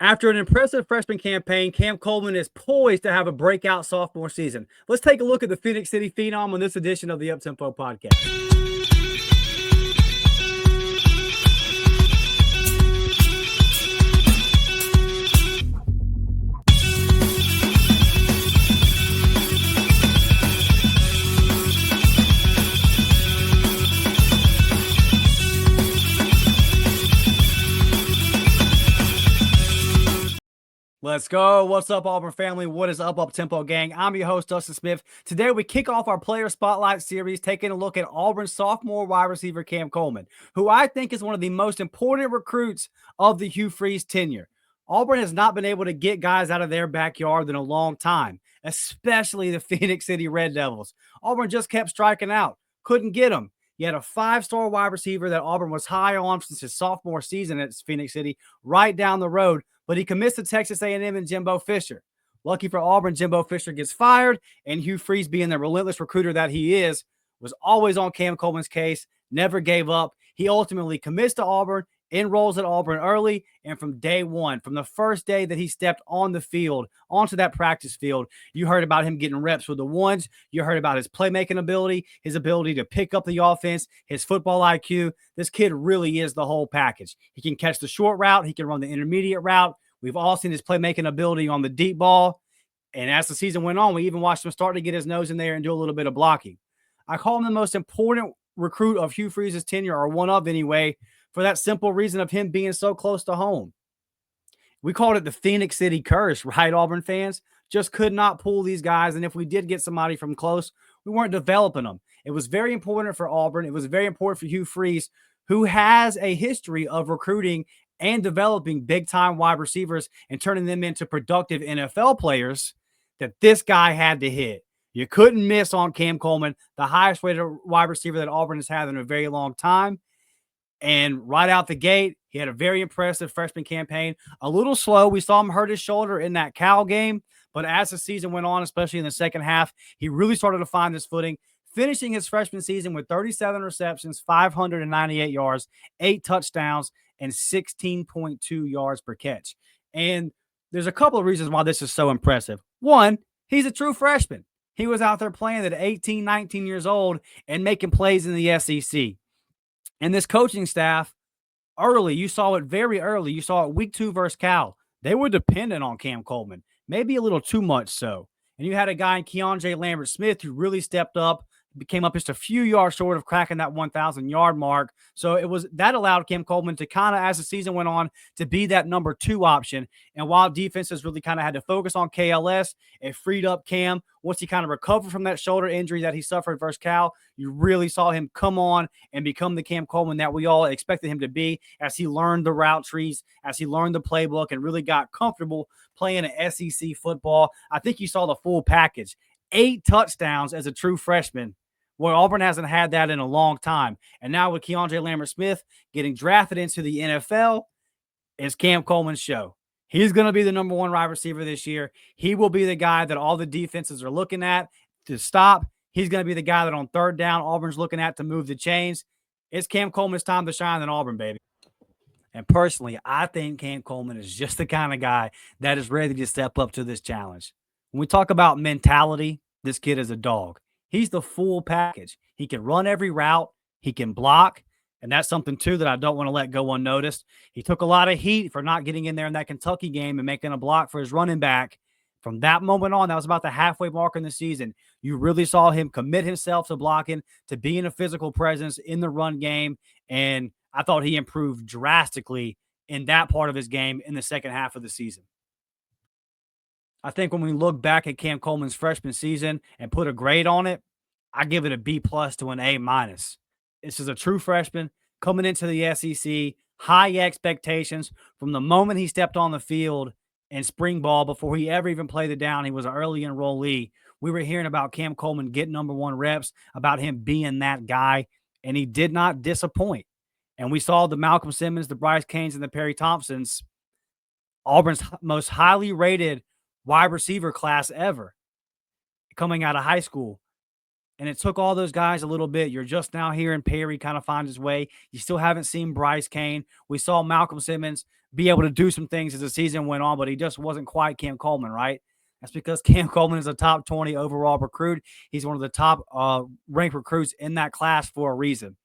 After an impressive freshman campaign, Cam Coleman is poised to have a breakout sophomore season. Let's take a look at the Phoenix City Phenom on this edition of the Uptempo Podcast. Let's go. What's up, Auburn family? What is up, Uptempo gang? I'm your host, Dustin Smith. Today, we kick off our Player Spotlight series, taking a look at Auburn's sophomore wide receiver, Cam Coleman, who I think is one of the most important recruits of the Hugh Freeze tenure. Auburn has not been able to get guys out of their backyard in a long time, especially the Phoenix City Red Devils. Auburn just kept striking out, couldn't get them. You had a five-star wide receiver that Auburn was high on since his sophomore season at Phoenix City, right down the road, but he commits to Texas A&M and Jimbo Fisher. Lucky for Auburn, Jimbo Fisher gets fired, and Hugh Freeze, being the relentless recruiter that he is, was always on Cam Coleman's case, never gave up. He ultimately commits to Auburn, enrolls at Auburn early, and from day one, from the first day that he stepped on the field, onto that practice field, you heard about him getting reps with the ones. You heard about his playmaking ability, his ability to pick up the offense, his football IQ. This kid really is the whole package. He can catch the short route. He can run the intermediate route. We've all seen his playmaking ability on the deep ball. And as the season went on, we even watched him start to get his nose in there and do a little bit of blocking. I call him the most important recruit of Hugh Freeze's tenure, or one of anyway, for that simple reason of him being so close to home. We called it the Phoenix City curse, right, Auburn fans? Just could not pull these guys. And if we did get somebody from close, we weren't developing them. It was very important for Auburn. It was very important for Hugh Freeze, who has a history of recruiting and developing big-time wide receivers and turning them into productive NFL players, that this guy had to hit. You couldn't miss on Cam Coleman, the highest rated wide receiver that Auburn has had in a very long time. And right out the gate, he had a very impressive freshman campaign. A little slow. We saw him hurt his shoulder in that Cal game. But as the season went on, especially in the second half, he really started to find his footing, finishing his freshman season with 37 receptions, 598 yards, 8 touchdowns, and 16.2 yards per catch. And there's a couple of reasons why this is so impressive. One, he's a true freshman. He was out there playing at 18, 19 years old and making plays in the SEC. And this coaching staff, early, you saw it very early. You saw it week 2 versus Cal. They were dependent on Cam Coleman, maybe a little too much so. And you had a guy in Keonjay Lambert-Smith who really stepped up, came up just a few yards short of cracking that 1,000-yard mark. So that allowed Cam Coleman to kind of, as the season went on, to be that number 2 option. And while defenses really kind of had to focus on KLS, it freed up Cam. Once he kind of recovered from that shoulder injury that he suffered versus Cal, you really saw him come on and become the Cam Coleman that we all expected him to be, as he learned the route trees, as he learned the playbook, and really got comfortable playing an SEC football. I think you saw the full package. 8 touchdowns as a true freshman. Well, Auburn hasn't had that in a long time. And now with Keonjay Lambert-Smith getting drafted into the NFL, it's Cam Coleman's show. He's going to be the number 1 wide receiver this year. He will be the guy that all the defenses are looking at to stop. He's going to be the guy that on third down, Auburn's looking at to move the chains. It's Cam Coleman's time to shine in Auburn, baby. And personally, I think Cam Coleman is just the kind of guy that is ready to step up to this challenge. When we talk about mentality, this kid is a dog. He's the full package. He can run every route. He can block. And that's something, too, that I don't want to let go unnoticed. He took a lot of heat for not getting in there in that Kentucky game and making a block for his running back. From that moment on, that was about the halfway mark in the season, you really saw him commit himself to blocking, to being a physical presence in the run game. And I thought he improved drastically in that part of his game in the second half of the season. I think when we look back at Cam Coleman's freshman season and put a grade on it, I give it a B+ to an A-. This is a true freshman coming into the SEC, high expectations. From the moment he stepped on the field in spring ball, before he ever even played it down, he was an early enrollee. We were hearing about Cam Coleman getting number 1 reps, about him being that guy, and he did not disappoint. And we saw the Malcolm Simmons, the Bryce Canes, and the Perry Thompsons, Auburn's most highly rated wide receiver class ever, coming out of high school. And it took all those guys a little bit. You're just now hearing Perry kind of find his way. You still haven't seen Bryce Kane. We saw Malcolm Simmons be able to do some things as the season went on, but he just wasn't quite Cam Coleman, right? That's because Cam Coleman is a top 20 overall recruit. He's one of the top ranked recruits in that class for a reason.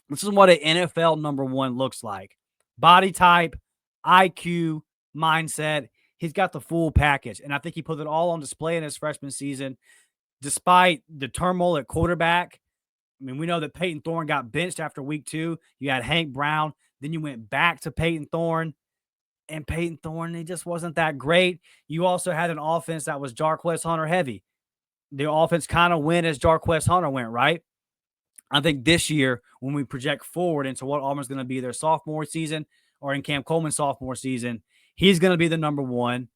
This is what an NFL number one looks like. Body type, IQ, mindset. He's got the full package. And I think he put it all on display in his freshman season, despite the turmoil at quarterback. I mean, we know that Peyton Thorne got benched after week 2. You had Hank Brown. Then you went back to Peyton Thorne. And Peyton Thorne, he just wasn't that great. You also had an offense that was Jarquez Hunter heavy. The offense kind of went as Jarquez Hunter went, right? I think this year, when we project forward into what Auburn's going to be their sophomore season or in Cam Coleman's sophomore season, he's going to be the number one.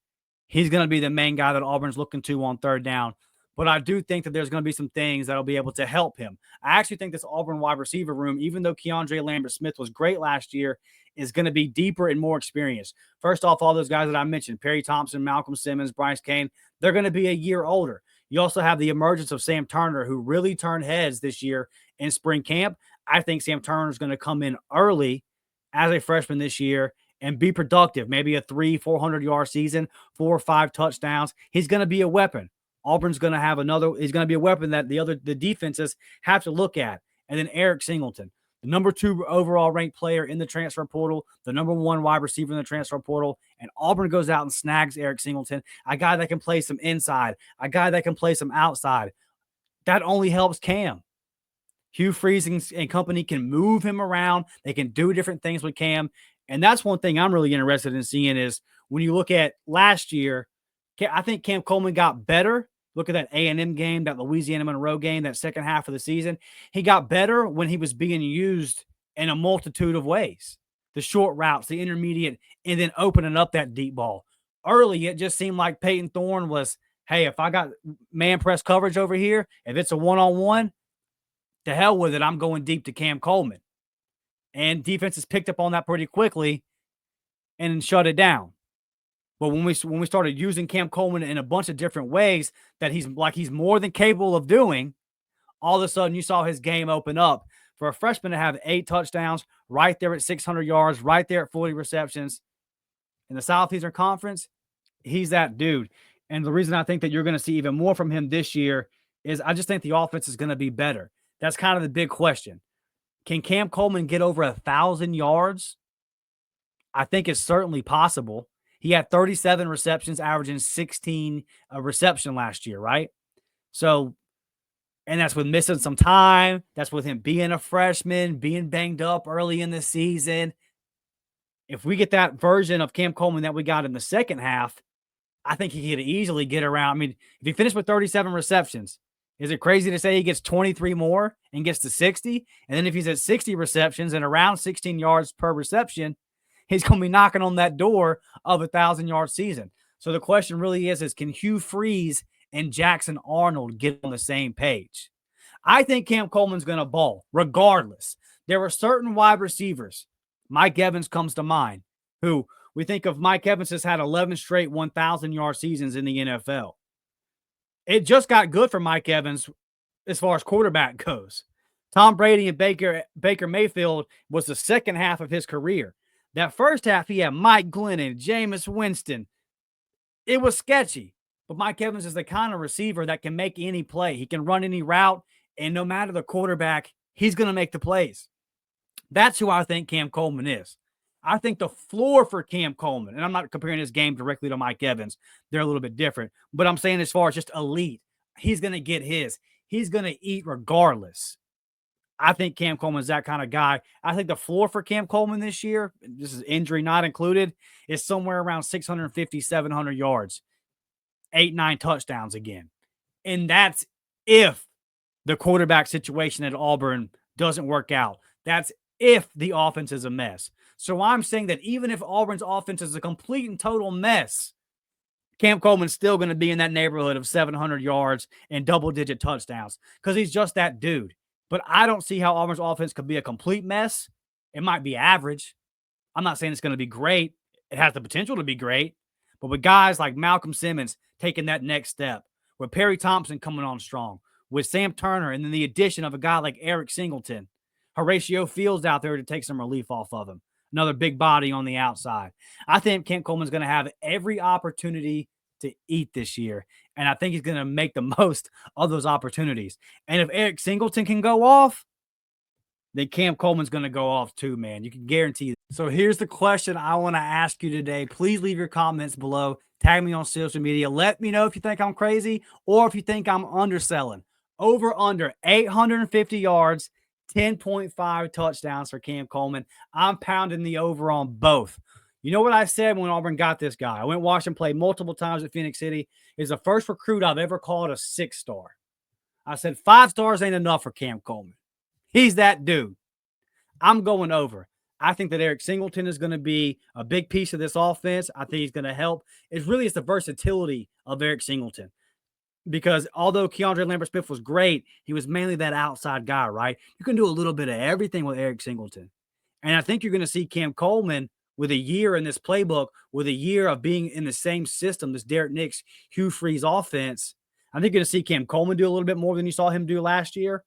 He's going to be the main guy that Auburn's looking to on third down. But I do think that there's going to be some things that'll be able to help him. I actually think this Auburn wide receiver room, even though Keandre Lambert-Smith was great last year, is going to be deeper and more experienced. First off, all those guys that I mentioned, Perry Thompson, Malcolm Simmons, Bryce Kane, they're going to be a year older. You also have the emergence of Sam Turner, who really turned heads this year in spring camp. I think Sam Turner is going to come in early as a freshman this year and be productive. Maybe a 400-yard season, 4 or 5 touchdowns. He's going to be a weapon. Auburn's going to have he's going to be a weapon that the defenses have to look at. And then Eric Singleton, the number 2 overall ranked player in the transfer portal, the number 1 wide receiver in the transfer portal, and Auburn goes out and snags Eric Singleton, a guy that can play some inside, a guy that can play some outside. That only helps Cam. Hugh Freeze and company can move him around. They can do different things with Cam. And that's one thing I'm really interested in seeing is when you look at last year, I think Cam Coleman got better. Look at that A&M game, that Louisiana Monroe game, that second half of the season. He got better when he was being used in a multitude of ways. The short routes, the intermediate, and then opening up that deep ball. Early, it just seemed like Peyton Thorne was, hey, if I got man press coverage over here, if it's a one-on-one, to hell with it, I'm going deep to Cam Coleman. And defenses picked up on that pretty quickly and shut it down. But when we started using Cam Coleman in a bunch of different ways that he's more than capable of doing, all of a sudden you saw his game open up. For a freshman to have 8 touchdowns, right there at 600 yards, right there at 40 receptions in the Southeastern Conference, he's that dude. And the reason I think that you're going to see even more from him this year is I just think the offense is going to be better. That's kind of the big question. Can Cam Coleman get over 1,000 yards? I think it's certainly possible. He had 37 receptions, averaging 16 reception last year, right? So, and that's with missing some time. That's with him being a freshman, being banged up early in the season. If we get that version of Cam Coleman that we got in the second half, I think he could easily get around. I mean, if he finished with 37 receptions, is it crazy to say he gets 23 more and gets to 60? And then if he's at 60 receptions and around 16 yards per reception, he's going to be knocking on that door of 1,000-yard season. So the question really is can Hugh Freeze and Jackson Arnold get on the same page? I think Cam Coleman's going to ball regardless. There are certain wide receivers. Mike Evans comes to mind, who we think of. Mike Evans has had 11 straight 1,000-yard seasons in the NFL. It just got good for Mike Evans as far as quarterback goes. Tom Brady and Baker Mayfield was the second half of his career. That first half, he had Mike Glennon, Jameis Winston. It was sketchy. But Mike Evans is the kind of receiver that can make any play. He can run any route, and no matter the quarterback, he's going to make the plays. That's who I think Cam Coleman is. I think the floor for Cam Coleman, and I'm not comparing his game directly to Mike Evans. They're a little bit different. But I'm saying as far as just elite, he's going to get his. He's going to eat regardless. I think Cam Coleman is that kind of guy. I think the floor for Cam Coleman this year, this is injury not included, is somewhere around 650, 700 yards, 8, 9 touchdowns again. And that's if the quarterback situation at Auburn doesn't work out. That's if the offense is a mess. So I'm saying that even if Auburn's offense is a complete and total mess, Cam Coleman's still going to be in that neighborhood of 700 yards and double-digit touchdowns because he's just that dude. But I don't see how Auburn's offense could be a complete mess. It might be average. I'm not saying it's going to be great. It has the potential to be great. But with guys like Malcolm Simmons taking that next step, with Perry Thompson coming on strong, with Sam Turner and then the addition of a guy like Eric Singleton. Horatio Fields out there to take some relief off of him. Another big body on the outside. I think Cam Coleman's going to have every opportunity to eat this year, and I think he's going to make the most of those opportunities. And if Eric Singleton can go off, then Cam Coleman's going to go off too, man. You can guarantee that. So here's the question I want to ask you today. Please leave your comments below. Tag me on social media. Let me know if you think I'm crazy or if you think I'm underselling. Over under 850 yards, 10.5 touchdowns for Cam Coleman. I'm pounding the over on both. You know what I said when Auburn got this guy? I went and watched him play multiple times at Phoenix City. He's the first recruit I've ever called a 6-star. I said 5 stars ain't enough for Cam Coleman. He's that dude. I'm going over. I think that Eric Singleton is going to be a big piece of this offense. I think he's going to help. It's the versatility of Eric Singleton. Because although Keandre Lambert-Smith was great, he was mainly that outside guy, right? You can do a little bit of everything with Eric Singleton. And I think you're going to see Cam Coleman with a year in this playbook, with a year of being in the same system, this Derek Nix, Hugh Freeze offense. I think you're going to see Cam Coleman do a little bit more than you saw him do last year.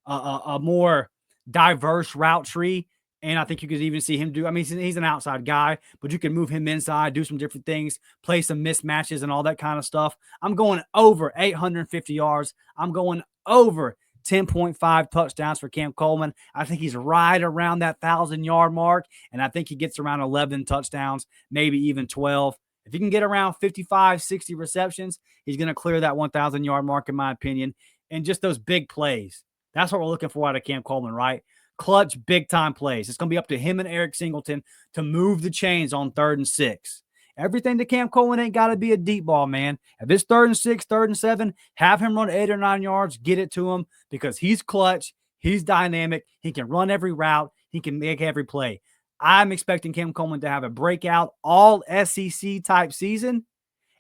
A more diverse route tree. And I think you could even see him do, I mean, he's an outside guy, but you can move him inside, do some different things, play some mismatches and all that kind of stuff. I'm going over 850 yards. I'm going over 10.5 touchdowns for Cam Coleman. I think he's right around that 1,000-yard mark, and I think he gets around 11 touchdowns, maybe even 12. If he can get around 55, 60 receptions, he's going to clear that 1,000-yard mark, in my opinion, and just those big plays. That's what we're looking for out of Cam Coleman, right? Clutch, big-time plays. It's going to be up to him and Eric Singleton to move the chains on 3rd and 6. Everything to Cam Coleman ain't got to be a deep ball, man. If it's 3rd and 6, 3rd and 7, have him run 8 or 9 yards, get it to him because he's clutch, he's dynamic, he can run every route, he can make every play. I'm expecting Cam Coleman to have a breakout all SEC type season,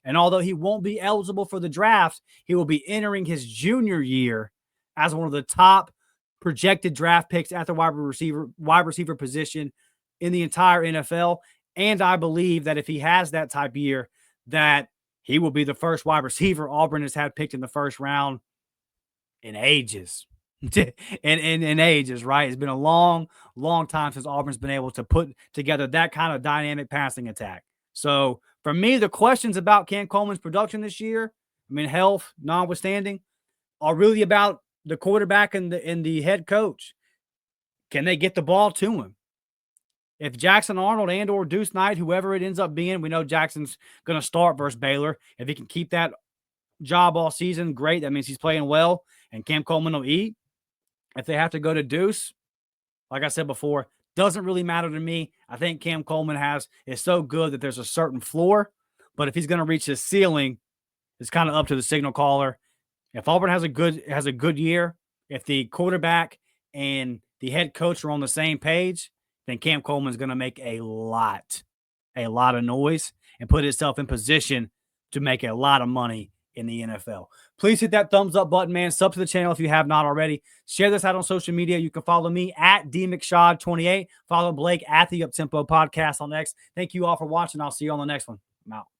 and although he won't be eligible for the draft, he will be entering his junior year as one of the top projected draft picks at the wide receiver position in the entire NFL. And I believe that if he has that type year, that he will be the first wide receiver Auburn has had picked in the first round in ages. in ages, right? It's been a long, long time since Auburn's been able to put together that kind of dynamic passing attack. So for me, the questions about Cam Coleman's production this year, I mean, health notwithstanding, are really about the quarterback and the head coach. Can they get the ball to him? If Jackson Arnold and or Deuce Knight, whoever it ends up being, we know Jackson's going to start versus Baylor. If he can keep that job all season, great. That means he's playing well, and Cam Coleman will eat. If they have to go to Deuce, like I said before, doesn't really matter to me. I think Cam Coleman is so good that there's a certain floor, but if he's going to reach his ceiling, it's kind of up to the signal caller. If Auburn has a good year, if the quarterback and the head coach are on the same page, then Cam Coleman's going to make a lot of noise and put himself in position to make a lot of money in the NFL. Please hit that thumbs up button, man. Sub to the channel if you have not already. Share this out on social media. You can follow me at DMcShad28. Follow Blake at the Uptempo Podcast on X. Thank you all for watching. I'll see you on the next one. I'm out.